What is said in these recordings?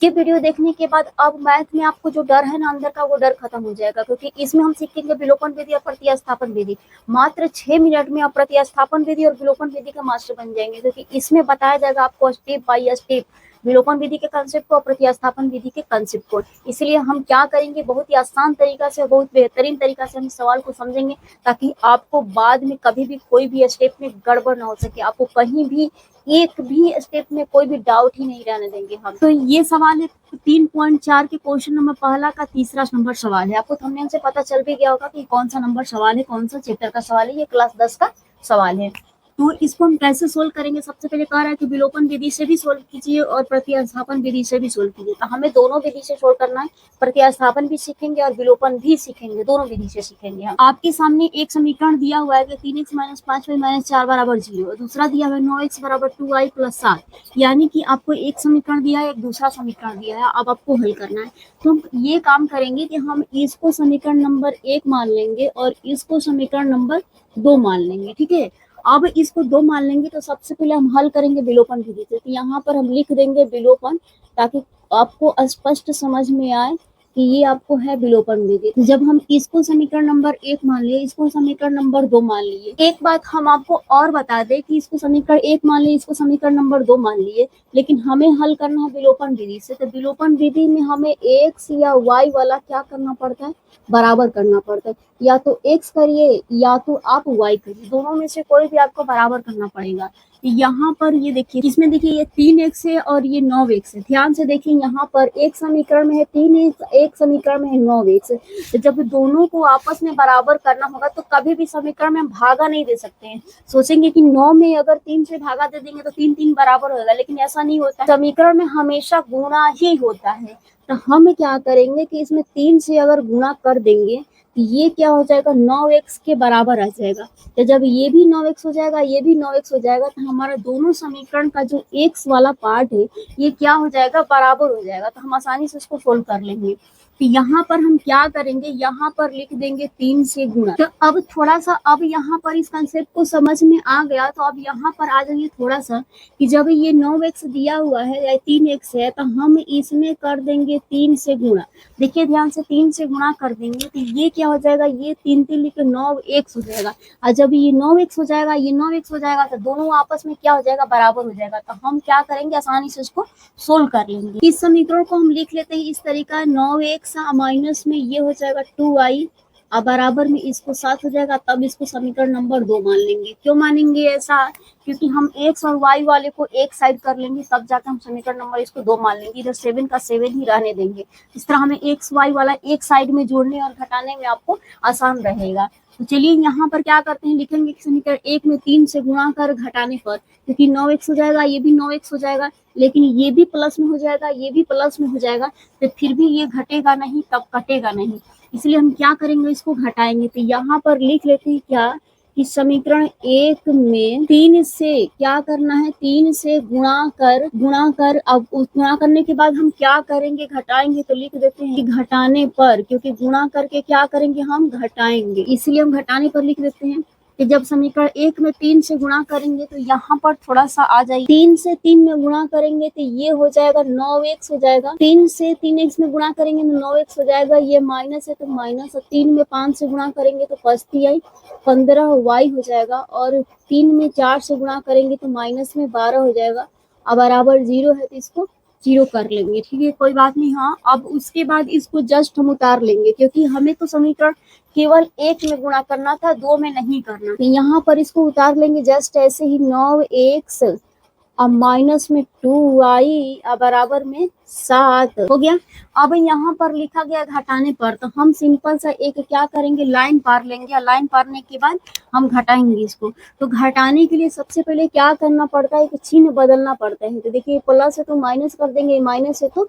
ये वीडियो देखने के बाद अब मैथ में आपको जो डर है ना अंदर का, वो डर खत्म हो जाएगा, क्योंकि इसमें हम सीखेंगे विलोपन विधि और प्रतिस्थापन विधि। मात्र 6 मिनट में आप प्रतिस्थापन विधि और विलोपन विधि का मास्टर बन जाएंगे, क्योंकि इसमें बताया जाएगा आपको स्टेप बाय स्टेप विलोपन विधि के कंसेप्ट को और प्रतिस्थापन विधि के कंसेप्ट को। इसलिए हम क्या करेंगे, बहुत ही आसान तरीका से, बहुत बेहतरीन तरीका से हम सवाल को समझेंगे, ताकि आपको बाद में कभी भी कोई भी स्टेप में गड़बड़ ना हो सके, आपको कहीं भी एक भी स्टेप में कोई भी डाउट ही नहीं रहने देंगे हम। तो ये सवाल है 3.4 के क्वेश्चन नंबर पहला का तीसरा नंबर सवाल है। आपको थंबनेल से पता चल भी गया होगा कि कौन सा नंबर सवाल है, कौन सा चैप्टर का सवाल है। ये क्लास 10 का सवाल है। तो इसको हम कैसे सोल्व करेंगे, सबसे पहले कह रहा है कि विलोपन विधि से भी सोल्व कीजिए और प्रतिस्थापन विधि से भी सोल्व कीजिए। तो हमें दोनों विधि से सोल्व करना है, प्रतिस्थापन भी सीखेंगे और विलोपन भी सीखेंगे, दोनों विधि से सीखेंगे हम। आपके सामने एक समीकरण दिया हुआ है कि 3x - 5y - 4 बराबर 0, दूसरा दिया हुआ है 9x बराबर 2y + 7। यानी कि आपको एक समीकरण दिया है, एक दूसरा समीकरण दिया है, अब आपको हल करना है। तो हम ये काम करेंगे कि हम इसको समीकरण नंबर 1 मान लेंगे और इसको समीकरण नंबर 2 मान लेंगे। ठीक है, अब इसको 2 मान लेंगे तो सबसे पहले हम हल करेंगे विलोपन विधि से। तो यहाँ पर हम लिख देंगे विलोपन, ताकि आपको स्पष्ट समझ में आए कि ये आपको है विलोपन विधि। तो जब हम इसको समीकरण नंबर 1 मान लिए, इसको समीकरण नंबर 2 मान लिए। एक बात हम आपको और बता दें कि इसको समीकरण 1 मान लिए, इसको समीकरण नंबर 2 मान लिए, लेकिन हमें हल करना है विलोपन विधि से। तो विलोपन विधि में हमें x या y वाला क्या करना पड़ता है, बराबर करना पड़ता है। या तो x करिए या तो आप y करिए, दोनों में से कोई भी आपको बराबर करना पड़ेगा। यहाँ पर ये देखिए, इसमें देखिए ये 3x है और ये 9x है। ध्यान से देखिए, यहाँ पर एक समीकरण में है 3x, एक समीकरण में है 9x। तो जब दोनों को आपस में बराबर करना होगा तो कभी भी समीकरण में हम भागा नहीं दे सकते हैं। सोचेंगे कि 9 में अगर 3 से भागा दे देंगे तो 3 3 बराबर होगा, लेकिन ऐसा नहीं होता। समीकरण में हमेशा गुणा ही होता है। तो हम क्या करेंगे कि इसमें 3 से अगर गुणा कर देंगे तो ये क्या हो जाएगा, 9x के बराबर आ जाएगा। तो जब ये भी 9x हो जाएगा, ये भी 9x हो जाएगा, तो हमारा दोनों समीकरण का जो x वाला पार्ट है ये क्या हो जाएगा, बराबर हो जाएगा। तो हम आसानी से इसको सोल्व कर लेंगे। तो यहाँ पर हम क्या करेंगे, यहाँ पर लिख देंगे 3 से गुणा। तो अब थोड़ा सा, अब यहाँ पर इस कंसेप्ट को समझ में आ गया, तो अब यहाँ पर आ जाइए थोड़ा सा कि जब ये 9x दिया हुआ है या 3x है, तो हम इसमें कर देंगे 3 से गुणा। देखिए ध्यान से, 3 से गुणा कर देंगे तो ये क्या हो जाएगा, ये 3 3 लिख के 9x हो जाएगा। और जब ये 9x हो जाएगा, ये 9x हो जाएगा, तो दोनों आपस में क्या हो जाएगा, बराबर हो जाएगा। तो हम क्या करेंगे, आसानी से इसको सोल्व कर लेंगे। इस समीकरण को हम लिख लेते हैं इस तरीका, 9x माइनस में ये हो जाएगा 2y और बराबर में इसको 7 हो जाएगा। तब इसको समीकरण नंबर 2 मान लेंगे। क्यों मानेंगे ऐसा, क्योंकि हम x और y वाले को एक साइड कर लेंगे, तब जाकर हम समीकरण नंबर इसको 2 मान लेंगे। इधर 7 का 7 ही रहने देंगे। इस तरह हमें x y वाला एक साइड में जोड़ने और घटाने में आपको आसान रहेगा। तो चलिए यहाँ पर क्या करते हैं, लिखेंगे समीकरण 1 में 3 से गुणा कर घटाने पर, क्योंकि 9x हो जाएगा, ये भी 9x हो जाएगा, लेकिन ये भी प्लस में हो जाएगा, ये भी प्लस में हो जाएगा, तो फिर भी ये घटेगा नहीं, तब कटेगा नहीं। इसलिए हम क्या करेंगे, इसको घटाएंगे। तो यहाँ पर लिख लेते हैं क्या, कि समीकरण 1 में 3 से क्या करना है, 3 से गुणा कर। अब गुणा करने के बाद हम क्या करेंगे, घटाएंगे। तो लिख देते हैं कि घटाने पर, क्योंकि गुणा करके क्या करेंगे, हम घटाएंगे, इसलिए हम घटाने पर लिख देते हैं कि जब समीकरण 1 में 3 से गुणा करेंगे तो यहाँ पर थोड़ा सा आ जाएगी, 3 से 3 में गुणा करेंगे तो ये हो जाएगा 9x हो जाएगा। 3 से 3x में गुणा करेंगे तो 9x हो जाएगा, ये माइनस है तो माइनस, 3 में 5 से गुणा करेंगे तो 5 15y हो जाएगा, और 3 में 4 से गुणा करेंगे तो माइनस में 12 हो जाएगा। अब बराबर 0 है तो इसको 0 कर लेंगे। ठीक है, कोई बात नहीं। हाँ, अब उसके बाद इसको जस्ट हम उतार लेंगे, क्योंकि हमें तो समीकरण केवल 1 में गुणा करना था, 2 में नहीं करना। तो यहाँ पर इसको उतार लेंगे जस्ट ऐसे ही, 9x अब माइनस में 2y बराबर में 7 हो गया। अब यहाँ पर लिखा गया घटाने पर, तो हम सिंपल सा एक क्या करेंगे, लाइन पार लेंगे। लाइन पारने के बाद हम घटाएंगे इसको। तो घटाने के लिए सबसे पहले क्या करना पड़ता है कि चिन्ह बदलना पड़ता है। तो देखिए, प्लस है तो माइनस कर देंगे, माइनस है तो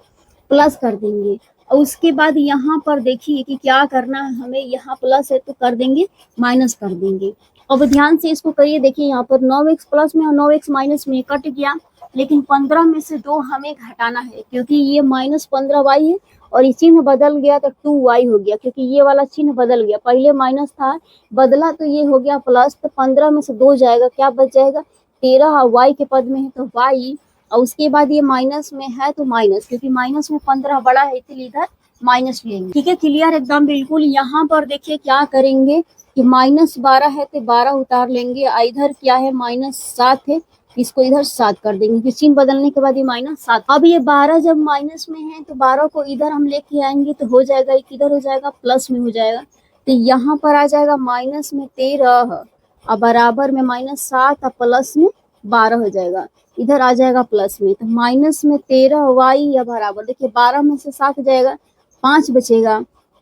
प्लस कर देंगे। और उसके बाद यहाँ पर देखिए कि क्या करना है हमें, यहाँ प्लस है तो कर देंगे, माइनस कर देंगे। अब ध्यान से इसको करिए, देखिए यहाँ पर 9x प्लस में और 9x माइनस में कट गया, लेकिन 15 में से 2 हमें घटाना है, क्योंकि ये -15y है और ये चिन्ह बदल गया तो 2y हो गया, क्योंकि ये वाला चिन्ह बदल गया, पहले माइनस था, बदला तो ये हो गया प्लस। तो 15 में से 2 जाएगा, क्या बच जाएगा, 13 y के पद में है तो y और उसके बाद ये माइनस में है तो माइनस, क्योंकि माइनस में 15 बड़ा है इसलिए इधर माइनस लेंगे। ठीक है, क्लियर एकदम बिल्कुल। यहाँ पर देखिए क्या करेंगे कि -12 है तो 12 उतार लेंगे, इधर क्या है -7 है, इसको इधर 7 कर देंगे, फिर चिन्ह बदलने के बाद ये -7। अब ये 12 जब माइनस में है तो 12 को इधर हम लेके आएंगे तो हो जाएगा, एक इधर हो जाएगा प्लस में हो जाएगा, तो यहाँ पर आ जाएगा माइनस में 13 और बराबर में -7 और प्लस में 12 हो जाएगा, इधर आ जाएगा प्लस में, तो माइनस में 13 वाई या बराबर, देखिए 12 में से 7 जाएगा 5 बचेगा,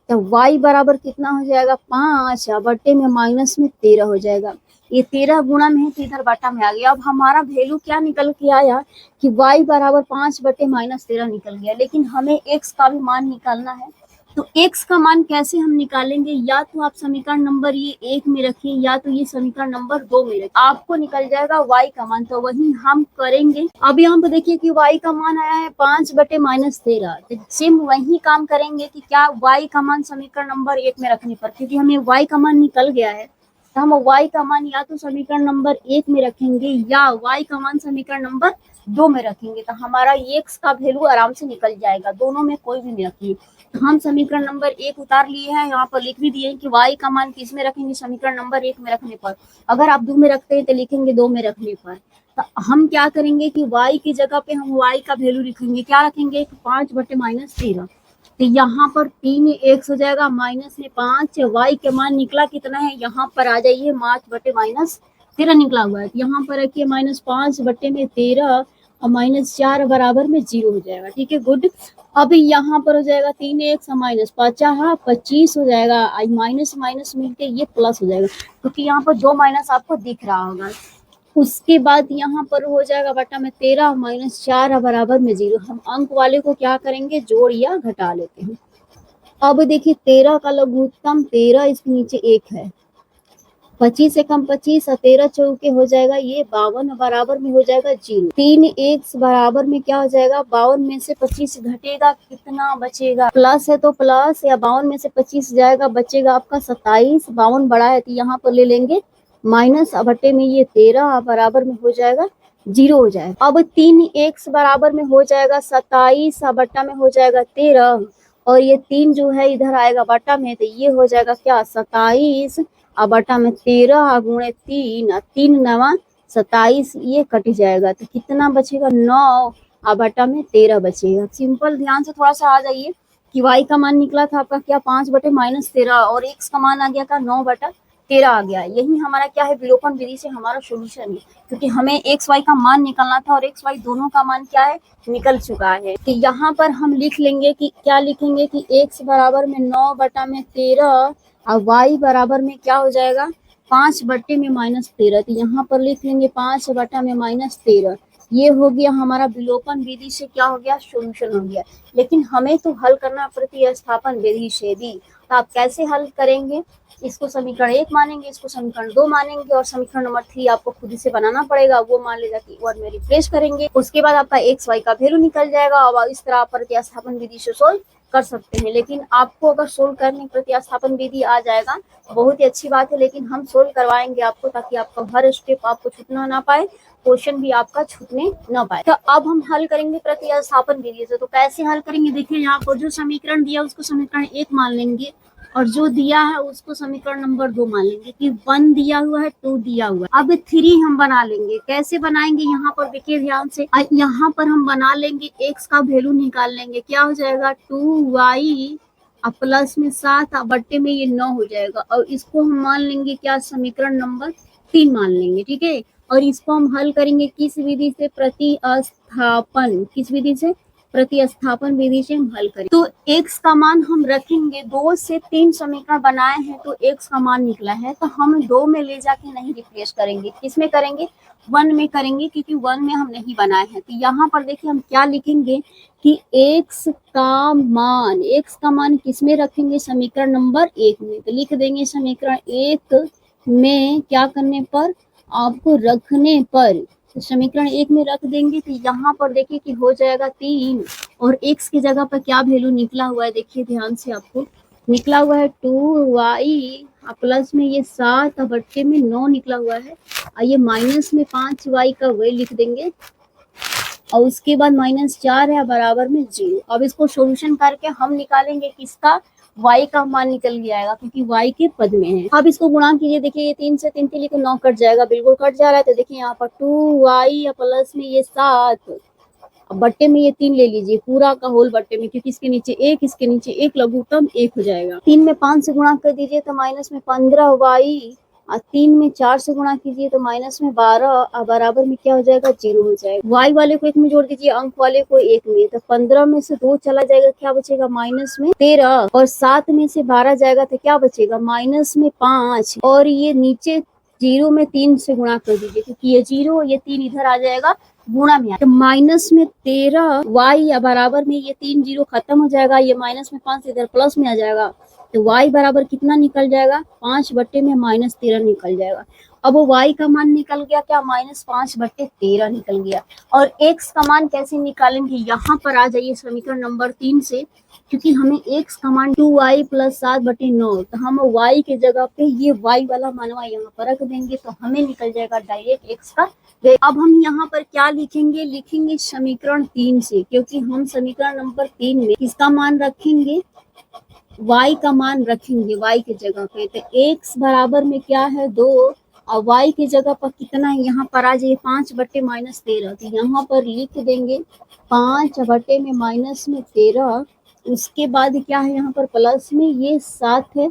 तो y बराबर कितना हो जाएगा 5 बट्टे में माइनस में 13 हो जाएगा। ये 13 गुणा में है तो इधर बट्टा में आ गया। अब हमारा वैल्यू क्या निकल के आया कि y बराबर 5 बट्टे -13 निकल गया, लेकिन हमें x का भी मान निकालना है। तो x का मान कैसे हम निकालेंगे, या तो आप समीकरण नंबर ये 1 में रखिए या तो ये समीकरण नंबर 2 में रखिए, आपको निकल जाएगा y का मान, तो वही हम करेंगे। अब यहाँ पे देखिए कि y का मान आया है 5 बटे -13, तो सेम वही काम करेंगे कि क्या y का मान समीकरण नंबर 1 में रखने पर, क्योंकि हमें y का मान निकल गया है, तो हम y का मान या तो समीकरण नंबर 1 में रखेंगे या y का मान समीकरण नंबर 2 में रखेंगे, तो हमारा x का वैल्यू आराम से निकल जाएगा, दोनों में कोई भी नहीं रखिए। तो हम समीकरण नंबर 1 उतार लिए हैं, यहाँ पर लिख भी दिए कि y का मान किस में रखेंगे, समीकरण नंबर 1 में रखने पर। अगर आप 2 में रखते हैं तो लिखेंगे 2 में रखने पर। तो हम क्या करेंगे कि y की जगह पे हम y का वैल्यू लिखेंगे, क्या रखेंगे 5 बटे -13, तो यहाँ पर 3x हो जाएगा, माइनस में 5, y के मान निकला कितना है, यहाँ पर आ जाइए 5 बटे -13 निकला हुआ है, तो यहाँ पर रखिए -5 बटे में 13 और -4 बराबर में 0 हो जाएगा। ठीक है, गुड। अब यहाँ पर हो जाएगा 3x -5 25 हो जाएगा, माइनस माइनस मिलके ये प्लस हो जाएगा, क्योंकि यहाँ पर 2 माइनस आपको दिख रहा होगा। उसके बाद यहाँ पर हो जाएगा बटा में 13 -4 बराबर में 0। हम अंक वाले को क्या करेंगे, जोड़ या घटा लेते हैं। अब देखिए 13 का लघुत्तम 13, इसके नीचे 1 है, 25 से कम 25 और 13 चौके हो जाएगा ये 52 बराबर में हो जाएगा 0। 3x बराबर में क्या हो जाएगा, 52 में से 25 घटेगा, कितना बचेगा, प्लस है तो प्लस, या 52 में से 25 जाएगा, बचेगा आपका 27। 52 बड़ा है तो यहाँ पर ले लेंगे माइनस, बट्टे में ये 13 बराबर में हो जाएगा 0 हो जाएगा। अब 3x बराबर में हो जाएगा 27 बट्टा में हो जाएगा 13, और ये 3 जो है इधर आएगा बट्टा में, तो ये हो जाएगा क्या 27 बटा में 13 गुणे 3, 3 9 27, ये कट जाएगा, तो कितना बचेगा 9 बटा में 13 बचेगा। सिंपल, ध्यान से थोड़ा सा आ जाइए कि y का मान निकला था आपका क्या 5 बटे -13 और x का मान आ गया था 9 बटा 13 आ गया। यही हमारा क्या है, विलोपन विधि से हमारा सोल्यूशन है, क्योंकि हमें x y का मान निकालना था और x y दोनों का मान क्या है, निकल चुका है। तो यहाँ पर हम लिख लेंगे कि क्या लिखेंगे कि x बराबर में 9 बटा में 13 और y बराबर में क्या हो जाएगा 5 बट्टे में -13, तो यहाँ पर लिख लेंगे 5 बटा में -13। ये हो गया हमारा विलोपन विधि से क्या हो गया, सोल्यूशन हो गया। लेकिन हमें तो हल करना प्रतिस्थापन विधि से भी, तो आप कैसे हल करेंगे, इसको समीकरण 1 मानेंगे, इसको समीकरण 2 मानेंगे, और समीकरण नंबर 3 आपको खुद से बनाना पड़ेगा, वो मान ले जाके 1 में रिप्लेस करेंगे। उसके बाद आपका x y का वैल्यू निकल जाएगा और इस तरह आप प्रतिस्थापन विधि से सोल्व कर सकते हैं। लेकिन आपको अगर सोल्व करने प्रतिस्थापन विधि आ जाएगा बहुत ही अच्छी बात है, लेकिन हम सोल्व करवाएंगे आपको, ताकि आपका हर स्टेप आपको छूटना ना पाए, क्वेश्चन भी आपका छूटने ना पाए। तो अब हम हल करेंगे प्रतिस्थापन विधि से। तो कैसे हल करेंगे, देखिए यहाँ पर जो समीकरण दिया उसको समीकरण 1 मान लेंगे, और जो दिया है उसको समीकरण नंबर 2 मान लेंगे, कि 1 दिया हुआ है 2 दिया हुआ है। अब 3 हम बना लेंगे, कैसे बनाएंगे, यहाँ पर देखिए ध्यान से, यहाँ पर हम बना लेंगे x का वैल्यू निकाल लेंगे, क्या हो जाएगा 2y प्लस में 7 बट्टे में ये 9 हो जाएगा, और इसको हम मान लेंगे क्या, समीकरण नंबर 3 मान लेंगे। ठीक है, और इसको हम हल करेंगे किस विधि से, प्रतिस्थापन, किस विधि से, प्रतिस्थापन विधि से हम हल करें। तो x का मान हम रखेंगे, 2 से 3 समीकरण बनाए हैं तो x का मान निकला है, तो हम 2 में ले जाके नहीं रिप्लेस करेंगे, किस में करेंगे, 1 में करेंगे, क्योंकि 1 में हम नहीं बनाए हैं। तो यहाँ पर देखिए हम क्या लिखेंगे कि x का मान किस में रखेंगे, समीकरण नंबर 1 में, तो लिख देंगे समीकरण 1 में क्या करने पर, आपको रखने पर, तो समीकरण 1 में रख देंगे। तो यहाँ पर देखिए कि हो जाएगा 3, और x की जगह पर क्या वैल्यू निकला हुआ है, देखिए ध्यान से, आपको निकला हुआ है 2y प्लस में ये 7 बट्टे में 9 निकला हुआ है, और ये माइनस में 5y का वही लिख देंगे, और उसके बाद -4 है बराबर में 0। अब इसको सोल्यूशन करके हम निकालेंगे किसका, y का मान निकल के आएगा क्योंकि y के पद में है। अब इसको गुणा कीजिए, देखिए ये 3 से 3 के लिए 9 कट जाएगा, बिल्कुल कट जा रहा है। तो देखिए यहाँ पर 2y प्लस में ये 7, अब बट्टे में ये 3 ले लीजिए पूरा का होल बट्टे में, क्योंकि इसके नीचे 1, इसके नीचे 1, लघुत्तम 1 हो जाएगा। 3 में 5 से गुणा कर दीजिए तो माइनस में 15y, और 3 में 4 से गुणा कीजिए तो माइनस में 12, और बराबर में क्या हो जाएगा, 0 हो जाएगा। y वाले को 1 में जोड़ दीजिए, अंक वाले को 1 में, तो 15 में से 2 चला जाएगा, क्या बचेगा माइनस में 13, और 7 में से 12 जाएगा तो क्या बचेगा माइनस में 5, और ये नीचे 0 में 3 से गुणा कर दीजिए क्योंकि ये 0 ये 3 इधर आ जाएगा, गुणा में तो माइनस में 13 y या बराबर में ये 3 0 खत्म हो जाएगा, ये माइनस में 5 इधर प्लस में आ जाएगा, तो y बराबर कितना निकल जाएगा, 5 बट्टे में -13 निकल जाएगा। अब वो y का मान निकल गया क्या, -5 बट्टे 13 निकल गया। और x का मान कैसे निकालेंगे, यहाँ पर आ जाइए समीकरण नंबर 3 से, क्योंकि हमें x का मान 2y प्लस 7 बटे 9, तो हम y के जगह पे ये y वाला मानवा यहाँ पर रख देंगे, तो हमें निकल जाएगा डायरेक्ट x का। अब हम यहाँ पर क्या लिखेंगे, लिखेंगे समीकरण 3 से, क्योंकि हम समीकरण नंबर 3 में किसका मान रखेंगे, y का मान रखेंगे y के जगह पे। तो x बराबर में क्या है 2, और y की जगह पर कितना है, यहाँ पर आ जाइए 5 बट्टे -13, तो यहाँ पर लिख देंगे 5 बट्टे में -13। उसके बाद क्या है, यहाँ पर प्लस में ये 7 है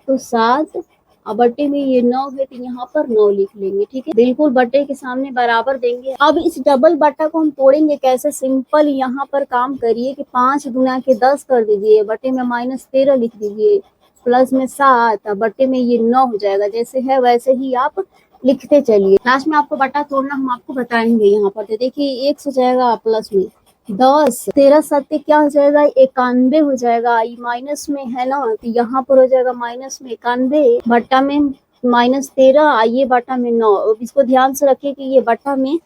तो 7, और बट्टे में ये 9 है तो यहाँ पर 9 लिख लेंगे, ठीक है, बिल्कुल बट्टे के सामने बराबर देंगे। अब इस डबल बट्टा को हम तोड़ेंगे कैसे, सिंपल यहाँ पर काम करिए कि 5 गुना के 10 कर दीजिए, बट्टे में -13 लिख दीजिए, प्लस में 7, बट्टे में ये 9 हो जाएगा। जैसे है वैसे ही आप लिखते चलिए, लास्ट में आपको बट्टा तोड़ना हम आपको बताएंगे। यहाँ पर तो देखिए 1 हो जाएगा, प्लस में 10, 13 7 क्या हो जाएगा, 91 हो जाएगा। ये माइनस में है ना, तो यहाँ पर हो जाएगा माइनस में 91 बट्टा में -13, आइए बट्टा में 9। इसको ध्यान से रखिए कि ये बट्टा में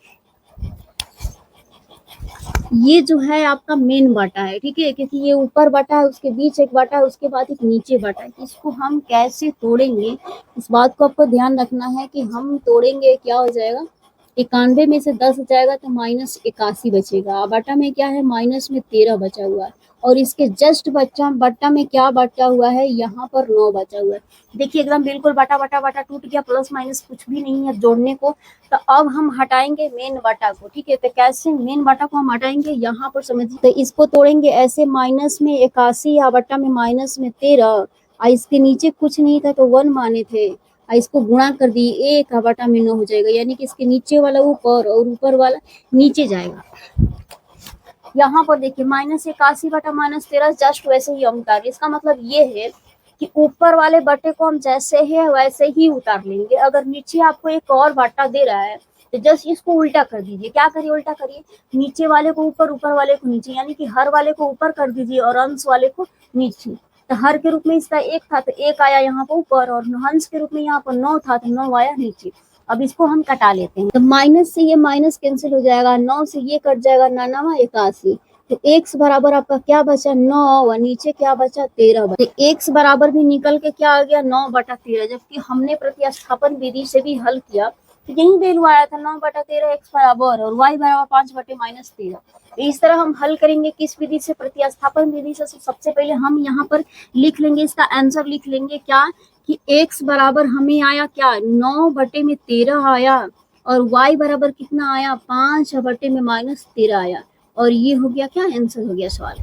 ये जो है आपका मेन बाटा है, ठीक है, क्योंकि ये ऊपर बाटा है, उसके बीच एक बाटा है, उसके बाद एक नीचे बाटा है। इसको हम कैसे तोड़ेंगे, इस बात को आपको ध्यान रखना है कि हम तोड़ेंगे क्या हो जाएगा, 91 में से 10 जाएगा तो -81 बचेगा। बाटा में क्या है, माइनस में 13 बचा हुआ है, और इसके जस्ट बट्टा में क्या बचा हुआ है, यहाँ पर 9 बचा हुआ है। देखिए एकदम बिल्कुल बटा बटा बटा टूट गया, प्लस माइनस कुछ भी नहीं है जोड़ने को। तो अब हम हटाएंगे मेन बटा को, ठीक है, तो कैसे मेन बटा को हम हटाएंगे, यहाँ पर समझिए, तो इसको तोड़ेंगे ऐसे, माइनस में 81 या बट्टा में माइनस में 13, और इसके नीचे कुछ नहीं था तो 1 माने थे, इसको गुणा कर दिए, 1 बटा में 9 हो जाएगा, यानी कि इसके नीचे वाला ऊपर और ऊपर वाला नीचे जाएगा। यहाँ पर देखिए -81 बटा -13 जस्ट वैसे ही हम उतार, इसका मतलब ये है कि ऊपर वाले बटे को हम जैसे है वैसे ही उतार लेंगे। अगर नीचे आपको एक और बट्टा दे रहा है तो जस्ट इसको उल्टा कर दीजिए। क्या करिए, उल्टा करिए, नीचे वाले को ऊपर, ऊपर वाले को नीचे, यानी कि हर वाले को ऊपर कर दीजिए और अंश वाले को नीचे। तो हर के रूप में इसका 1 था तो 1 आया यहाँ पर ऊपर, और हंस के रूप में यहाँ पर 9 था तो 9 आया नीचे। अब इसको हम कटा लेते हैं, तो माइनस से ये माइनस कैंसिल हो जाएगा, 9 से ये कट जाएगा, 9 81, तो x बराबर आपका क्या बचा 9, और नीचे क्या बचा 13 बचा। तो x बराबर भी निकल के क्या आ गया 9 बटा 13, जबकि हमने प्रतिस्थापन विधि से भी हल किया तो यही वैल्यू आया था 9 बटा 13 x बराबर, और y बराबर 5 बटे -13। इस तरह हम हल करेंगे किस विधि से, प्रतिस्थापन विधि से। सबसे पहले हम यहाँ पर लिख लेंगे, इसका आंसर लिख लेंगे क्या कि x बराबर हमें आया क्या 9 बटे में 13 आया, और y बराबर कितना आया 5 बटे में -13 आया, और ये हो गया क्या आंसर हो गया सवाल।